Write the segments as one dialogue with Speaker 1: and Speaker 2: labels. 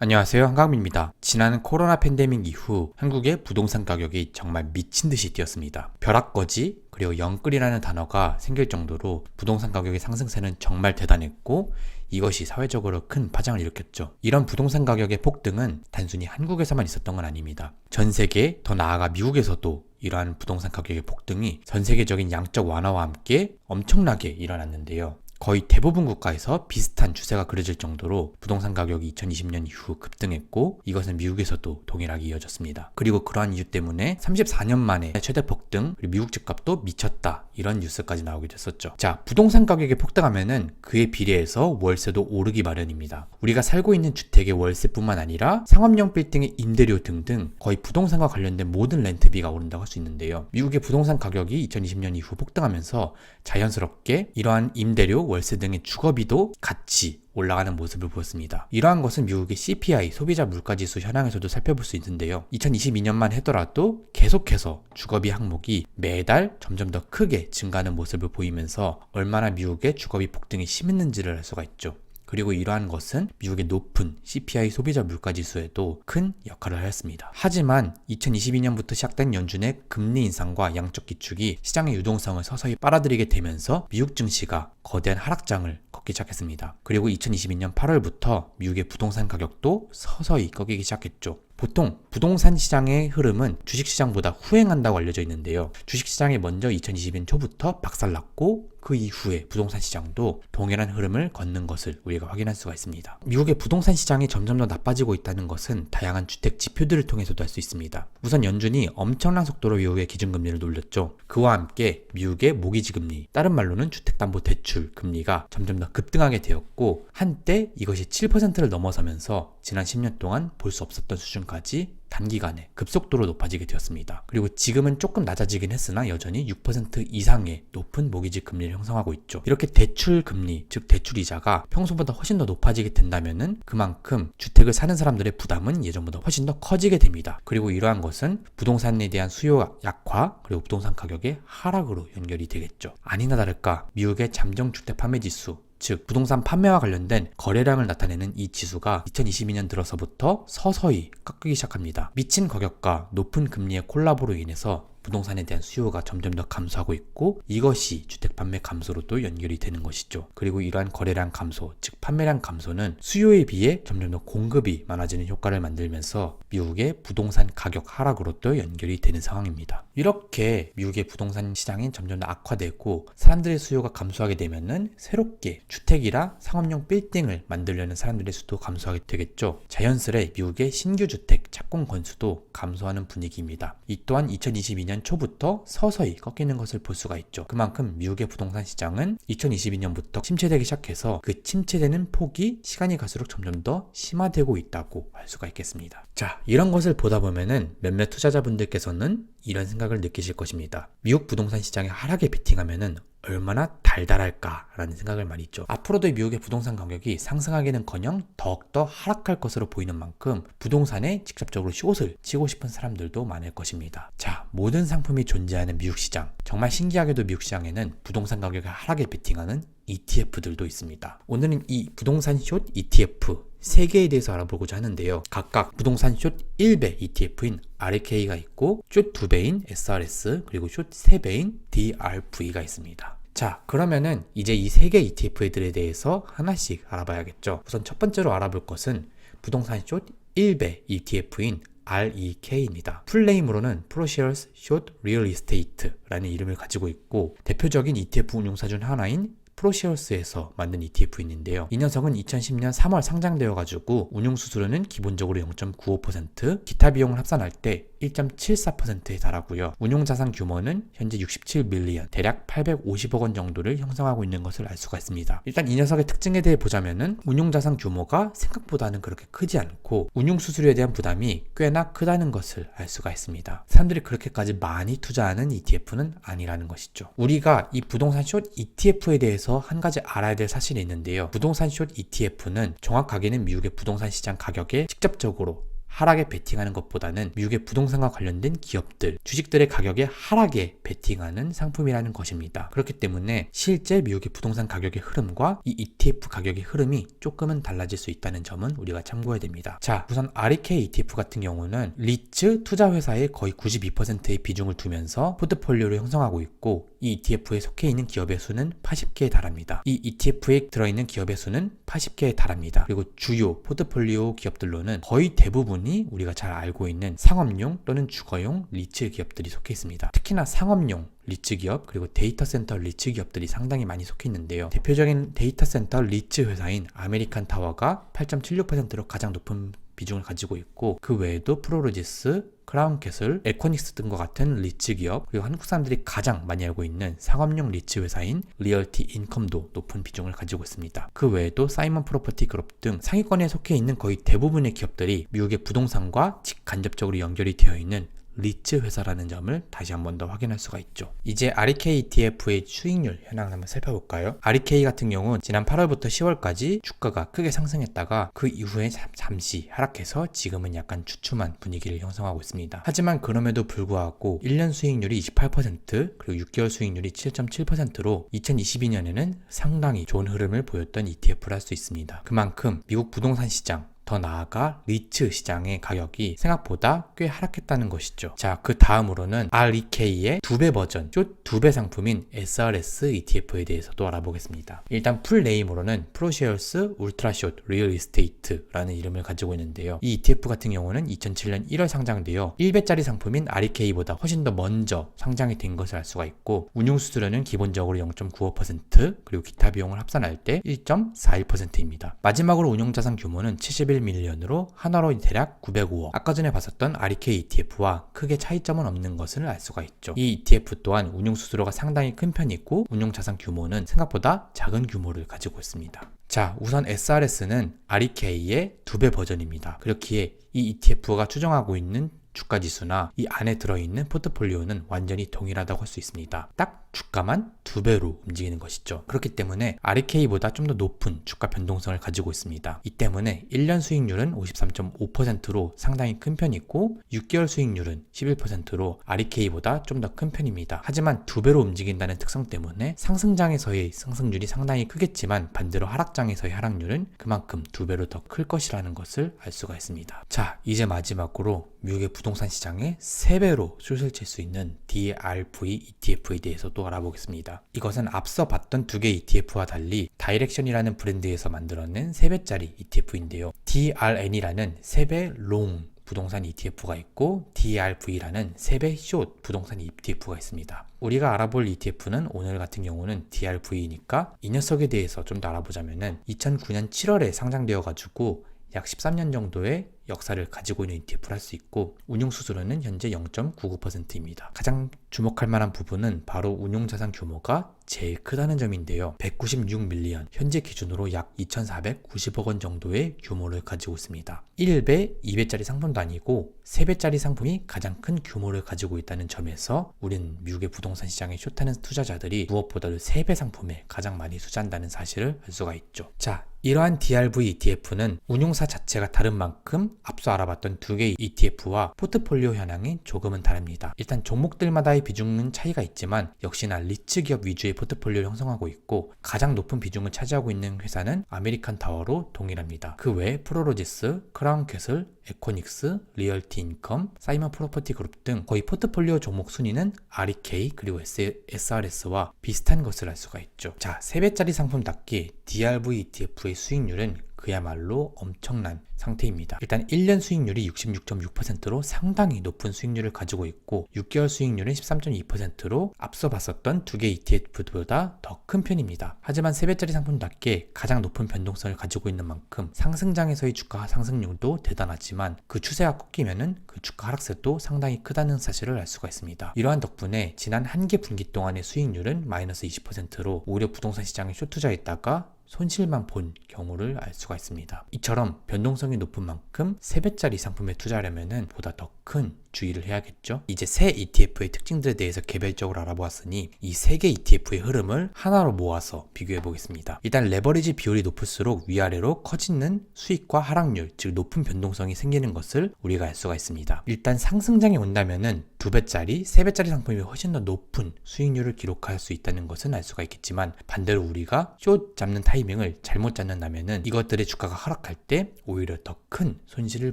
Speaker 1: 안녕하세요, 한강민입니다. 지난 코로나 팬데믹 이후 한국의 부동산 가격이 정말 미친 듯이 뛰었습니다. 벼락거지 그리고 영끌이라는 단어가 생길 정도로 부동산 가격의 상승세는 정말 대단했고 이것이 사회적으로 큰 파장을 일으켰죠. 이런 부동산 가격의 폭등은 단순히 한국에서만 있었던 건 아닙니다. 전 세계, 더 나아가 미국에서도 이러한 부동산 가격의 폭등이 전 세계적인 양적 완화와 함께 엄청나게 일어났는데요. 거의 대부분 국가에서 비슷한 추세가 그려질 정도로 부동산 가격이 2020년 이후 급등했고 이것은 미국에서도 동일하게 이어졌습니다. 그리고 그러한 이유 때문에 34년 만에 최대 폭등, 그리고 미국 집값도 미쳤다 이런 뉴스까지 나오게 됐었죠. 자, 부동산 가격이 폭등하면은 그에 비례해서 월세도 오르기 마련입니다. 우리가 살고 있는 주택의 월세뿐만 아니라 상업용 빌딩의 임대료 등등 거의 부동산과 관련된 모든 렌트비가 오른다고 할 수 있는데요. 미국의 부동산 가격이 2020년 이후 폭등하면서 자연스럽게 이러한 임대료, 월세 등의 주거비도 같이 올라가는 모습을 보였습니다. 이러한 것은 미국의 CPI, 소비자 물가지수 현황에서도 살펴볼 수 있는데요. 2022년만 하더라도 계속해서 주거비 항목이 매달 점점 더 크게 증가하는 모습을 보이면서 얼마나 미국의 주거비 폭등이 심했는지를 알 수가 있죠. 그리고 이러한 것은 미국의 높은 CPI 소비자 물가지수에도 큰 역할을 하였습니다. 하지만 2022년부터 시작된 연준의 금리 인상과 양적 기축이 시장의 유동성을 서서히 빨아들이게 되면서 미국 증시가 거대한 하락장을 걷기 시작했습니다. 그리고 2022년 8월부터 미국의 부동산 가격도 서서히 꺾이기 시작했죠. 보통 부동산 시장의 흐름은 주식시장보다 후행한다고 알려져 있는데요. 주식시장이 먼저 2020년 초부터 박살났고 그 이후에 부동산 시장도 동일한 흐름을 걷는 것을 우리가 확인할 수가 있습니다. 미국의 부동산 시장이 점점 더 나빠지고 있다는 것은 다양한 주택 지표들을 통해서도 알 수 있습니다. 우선 연준이 엄청난 속도로 미국의 기준금리를 올렸죠. 그와 함께 미국의 모기지금리, 다른 말로는 주택담보대출 금리가 점점 더 급등하게 되었고 한때 이것이 7%를 넘어서면서 지난 10년 동안 볼 수 없었던 수준까지 단기간에 급속도로 높아지게 되었습니다. 그리고 지금은 조금 낮아지긴 했으나 여전히 6% 이상의 높은 모기지 금리를 형성하고 있죠. 이렇게 대출 금리, 즉 대출 이자가 평소보다 훨씬 더 높아지게 된다면은 그만큼 주택을 사는 사람들의 부담은 예전보다 훨씬 더 커지게 됩니다. 그리고 이러한 것은 부동산에 대한 수요 약화, 그리고 부동산 가격의 하락으로 연결이 되겠죠. 아니나 다를까 미국의 잠정 주택 판매 지수, 즉 부동산 판매와 관련된 거래량을 나타내는 이 지수가 2022년 들어서부터 서서히 깎이기 시작합니다. 미친 가격과 높은 금리의 콜라보로 인해서 부동산에 대한 수요가 점점 더 감소하고 있고 이것이 주택 판매 감소로도 연결이 되는 것이죠. 그리고 이러한 거래량 감소, 즉 판매량 감소는 수요에 비해 점점 더 공급이 많아지는 효과를 만들면서 미국의 부동산 가격 하락으로도 연결이 되는 상황입니다. 이렇게 미국의 부동산 시장이 점점 더 악화되고 사람들의 수요가 감소하게 되면은 새롭게 주택이라 상업용 빌딩을 만들려는 사람들의 수도 감소하게 되겠죠. 자연스레 미국의 신규 주택 착공 건수도 감소하는 분위기입니다. 이 또한 2022년 초부터 서서히 꺾이는 것을 볼 수가 있죠. 그만큼 미국의 부동산 시장은 2022년부터 침체되기 시작해서 그 침체되는 폭이 시간이 갈수록 점점 더 심화되고 있다고 할 수가 있겠습니다. 자, 이런 것을 보다 보면은 몇몇 투자자분들께서는 이런 생각을 느끼실 것입니다. 미국 부동산 시장의 하락에 베팅하면은 얼마나 달달할까라는 생각을 많이 했죠. 앞으로도 미국의 부동산 가격이 상승하기는커녕 더욱더 하락할 것으로 보이는 만큼 부동산에 직접적으로 숏을 치고 싶은 사람들도 많을 것입니다. 자, 모든 상품이 존재하는 미국 시장, 정말 신기하게도 미국 시장에는 부동산 가격의 하락에 베팅하는 ETF들도 있습니다. 오늘은 이 부동산 숏 ETF 3개에 대해서 알아보고자 하는데요. 각각 부동산 숏 1배 ETF인 RK가 있고 숏 2배인 SRS 그리고 숏 3배인 DRV가 있습니다. 자, 그러면은 이제 이 3개 ETF들에 대해서 하나씩 알아봐야겠죠. 우선 첫 번째로 알아볼 것은 부동산 숏 1배 ETF인 REK입니다. 풀네임으로는 Prosciutto Short Real Estate라는 이름을 가지고 있고 대표적인 ETF 운용사 중 하나인 프로시어스에서 만든 ETF인데요. 이 녀석은 2010년 3월 상장되어가지고 운용수수료는 기본적으로 0.95%, 기타 비용을 합산할 때 1.74%에 달하고요. 운용자산 규모는 현재 67밀리언, 대략 850억 원 정도를 형성하고 있는 것을 알 수가 있습니다. 일단 이 녀석의 특징에 대해 보자면은 운용자산 규모가 생각보다는 그렇게 크지 않고 운용수수료에 대한 부담이 꽤나 크다는 것을 알 수가 있습니다. 사람들이 그렇게까지 많이 투자하는 ETF는 아니라는 것이죠. 우리가 이 부동산 숏 ETF에 대해서 한 가지 알아야 될 사실이 있는데요. 부동산 숏 ETF는 정확하게는 미국의 부동산 시장 가격에 직접적으로 하락에 베팅하는 것보다는 미국의 부동산과 관련된 기업들, 주식들의 가격의 하락에 베팅하는 상품이라는 것입니다. 그렇기 때문에 실제 미국의 부동산 가격의 흐름과 이 ETF 가격의 흐름이 조금은 달라질 수 있다는 점은 우리가 참고해야 됩니다. 자, 우선 REK ETF 같은 경우는 리츠 투자회사의 거의 92%의 비중을 두면서 포트폴리오를 형성하고 있고, 이 ETF에 속해 있는 기업의 수는 80개에 달합니다. 이 ETF에 들어있는 기업의 수는 80개에 달합니다. 그리고 주요 포트폴리오 기업들로는 거의 대부분이 우리가 잘 알고 있는 상업용 또는 주거용 리츠 기업들이 속해 있습니다. 특히나 상업용 리츠 기업 그리고 데이터 센터 리츠 기업들이 상당히 많이 속해 있는데요. 대표적인 데이터 센터 리츠 회사인 아메리칸 타워가 8.76%로 가장 높은 비중을 가지고 있고, 그 외에도 프로로지스, 크라운캐슬, 에코닉스 등과 같은 리츠 기업, 그리고 한국 사람들이 가장 많이 알고 있는 상업용 리츠 회사인 리얼티 인컴도 높은 비중을 가지고 있습니다. 그 외에도 사이먼 프로퍼티 그룹 등 상위권에 속해 있는 거의 대부분의 기업들이 미국의 부동산과 직간접적으로 연결이 되어 있는 리츠 회사라는 점을 다시 한 번 더 확인할 수가 있죠. 이제 REK ETF의 수익률 현황을 한번 살펴볼까요? REK 같은 경우는 지난 8월부터 10월까지 주가가 크게 상승했다가 그 이후에 잠시 하락해서 지금은 약간 주춤한 분위기를 형성하고 있습니다. 하지만 그럼에도 불구하고 1년 수익률이 28% 그리고 6개월 수익률이 7.7%로 2022년에는 상당히 좋은 흐름을 보였던 ETF를 할 수 있습니다. 그만큼 미국 부동산 시장, 더 나아가 리츠 시장의 가격이 생각보다 꽤 하락했다는 것이죠. 자, 그 다음으로는 REK의 2배 버전, 숏 2배 상품인 SRS ETF에 대해서도 알아보겠습니다. 일단 풀 네임으로는 프로쉐어스 울트라숏 리얼 이스테이트라는 이름을 가지고 있는데요. 이 ETF 같은 경우는 2007년 1월 상장되어 1배짜리 상품인 REK보다 훨씬 더 먼저 상장이 된 것을 알 수가 있고, 운용 수수료는 기본적으로 0.95% 그리고 기타 비용을 합산할 때 1.41%입니다. 마지막으로 운용 자산 규모는 71밀리언으로 한화로 대략 905억. 아까 전에 봤었던 REK ETF와 크게 차이점은 없는 것을 알 수가 있죠. 이 ETF 또한 운용 수수료가 상당히 큰 편이고, 운용 자산 규모는 생각보다 작은 규모를 가지고 있습니다. 자, 우선 SRS는 REK의 2배 버전입니다. 그렇기에 이 ETF가 추정하고 있는 주가 지수나 이 안에 들어있는 포트폴리오는 완전히 동일하다고 할 수 있습니다. 딱 주가만 2배로 움직이는 것이죠. 그렇기 때문에 REK보다 좀 더 높은 주가 변동성을 가지고 있습니다. 이 때문에 1년 수익률은 53.5%로 상당히 큰 편이고, 6개월 수익률은 11%로 REK보다 좀 더 큰 편입니다. 하지만 2배로 움직인다는 특성 때문에 상승장에서의 상승률이 상당히 크겠지만, 반대로 하락장에서의 하락률은 그만큼 2배로 더 클 것이라는 것을 알 수가 있습니다. 자, 이제 마지막으로 미국의 부동산 시장에 3배로 숏을 칠 수 있는 DRV ETF에 대해서도 알아보겠습니다. 이것은 앞서 봤던 2개 ETF와 달리 다이렉션이라는 브랜드에서 만들어낸 3배짜리 ETF인데요. DRN이라는 3배 롱 부동산 ETF가 있고, DRV라는 3배 숏 부동산 ETF가 있습니다. 우리가 알아볼 ETF는 오늘 같은 경우는 DRV니까 이 녀석에 대해서 좀 더 알아보자면은 2009년 7월에 상장되어 가지고 약 13년 정도의 역사를 가지고 있는 ETF를 할 수 있고, 운용 수수료는 현재 0.99%입니다. 가장 주목할 만한 부분은 바로 운용 자산 규모가 제일 크다는 점인데요. 196밀리언, 현재 기준으로 약 2,490억 원 정도의 규모를 가지고 있습니다. 1배, 2배짜리 상품도 아니고 3배짜리 상품이 가장 큰 규모를 가지고 있다는 점에서 우린 미국의 부동산 시장에 숏하는 투자자들이 무엇보다도 3배 상품에 가장 많이 투자한다는 사실을 알 수가 있죠. 자, 이러한 DRV ETF는 운용사 자체가 다른 만큼 앞서 알아봤던 2개의 ETF와 포트폴리오 현황이 조금은 다릅니다. 일단 종목들마다의 비중은 차이가 있지만 역시나 리츠 기업 위주의 포트폴리오를 형성하고 있고, 가장 높은 비중을 차지하고 있는 회사는 아메리칸 타워로 동일합니다. 그 외에 프로로지스, 크라운캐슬, 에코닉스, 리얼티 인컴, 사이먼 프로퍼티 그룹 등 거의 포트폴리오 종목 순위는 REK 그리고 SRS와 비슷한 것을 알 수가 있죠. 자, 3배짜리 상품답게 DRV ETF의 수익률은 그야말로 엄청난 상태입니다. 일단 1년 수익률이 66.6%로 상당히 높은 수익률을 가지고 있고, 6개월 수익률은 13.2%로 앞서 봤었던 2개 ETF보다 더 큰 편입니다. 하지만 3배짜리 상품답게 가장 높은 변동성을 가지고 있는 만큼 상승장에서의 주가 상승률도 대단하지만, 그 추세가 꺾이면은 그 주가 하락세도 상당히 크다는 사실을 알 수가 있습니다. 이러한 덕분에 지난 한개 분기 동안의 수익률은 마이너스 20%로 오히려 부동산 시장에 숏 투자했다가 손실만 본 경우를 알 수가 있습니다. 이처럼 변동성이 높은 만큼 3배짜리 상품에 투자하려면 보다 더 큰 주의를 해야겠죠. 이제 새 ETF의 특징들에 대해서 개별적으로 알아보았으니 이 3개 ETF의 흐름을 하나로 모아서 비교해 보겠습니다. 일단 레버리지 비율이 높을수록 위아래로 커지는 수익과 하락률, 즉 높은 변동성이 생기는 것을 우리가 알 수가 있습니다. 일단 상승장이 온다면은 2배짜리, 3배짜리 상품이 훨씬 더 높은 수익률을 기록할 수 있다는 것은 알 수가 있겠지만, 반대로 우리가 숏 잡는 타이밍을 잘못 잡는다면은 이것들의 주가가 하락할 때 오히려 더 큰 손실을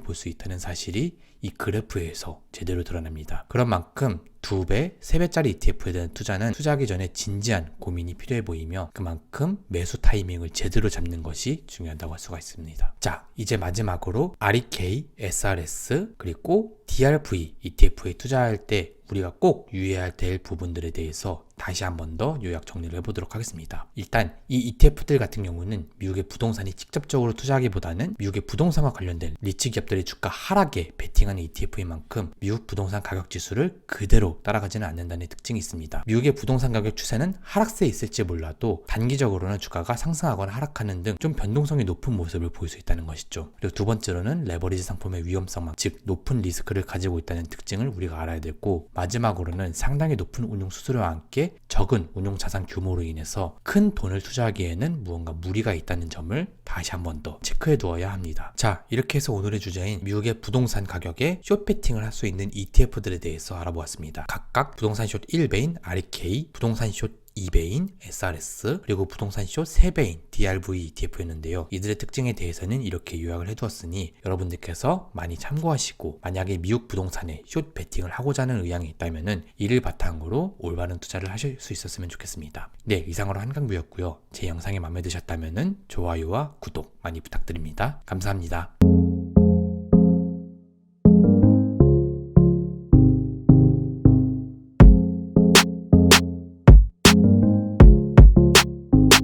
Speaker 1: 볼 수 있다는 사실이 이 그래프에서 제대로 드러납니다. 그런 만큼 2배, 3배짜리 ETF에 대한 투자는 투자하기 전에 진지한 고민이 필요해 보이며 그만큼 매수 타이밍을 제대로 잡는 것이 중요하다고 할 수가 있습니다. 자, 이제 마지막으로 REK, SRS, 그리고 DRV ETF에 투자할 때 우리가 꼭 유의해야 될 부분들에 대해서 다시 한 번 더 요약 정리를 해보도록 하겠습니다. 일단 이 ETF들 같은 경우는 미국의 부동산이 직접적으로 투자하기보다는 미국의 부동산과 관련된 리츠 기업들의 주가 하락에 베팅하는 ETF인 만큼 미국 부동산 가격 지수를 그대로 따라가지는 않는다는 특징이 있습니다. 미국의 부동산 가격 추세는 하락세에 있을지 몰라도 단기적으로는 주가가 상승하거나 하락하는 등 좀 변동성이 높은 모습을 보일 수 있다는 것이죠. 그리고 두 번째로는 레버리지 상품의 위험성만, 즉 높은 리스크를 가지고 있다는 특징을 우리가 알아야 되고, 마지막으로는 상당히 높은 운용 수수료와 함께 적은 운용 자산 규모로 인해서 큰 돈을 투자하기에는 무언가 무리가 있다는 점을 다시 한 번 더 체크해 두어야 합니다. 자, 이렇게 해서 오늘의 주제인 미국의 부동산 가격에 숏 베팅을 할 수 있는 ETF들에 대해서 알아보았습니다. 각각 부동산 숏 1배인 REK, 부동산 숏 2배인 SRS, 그리고 부동산 숏 3배인 DRV ETF였는데요. 이들의 특징에 대해서는 이렇게 요약을 해두었으니 여러분들께서 많이 참고하시고, 만약에 미국 부동산에 숏 베팅을 하고자 하는 의향이 있다면 이를 바탕으로 올바른 투자를 하실 수 있었으면 좋겠습니다. 네, 이상으로 한강뷰였고요. 제 영상이 마음에 드셨다면 좋아요와 구독 많이 부탁드립니다. 감사합니다.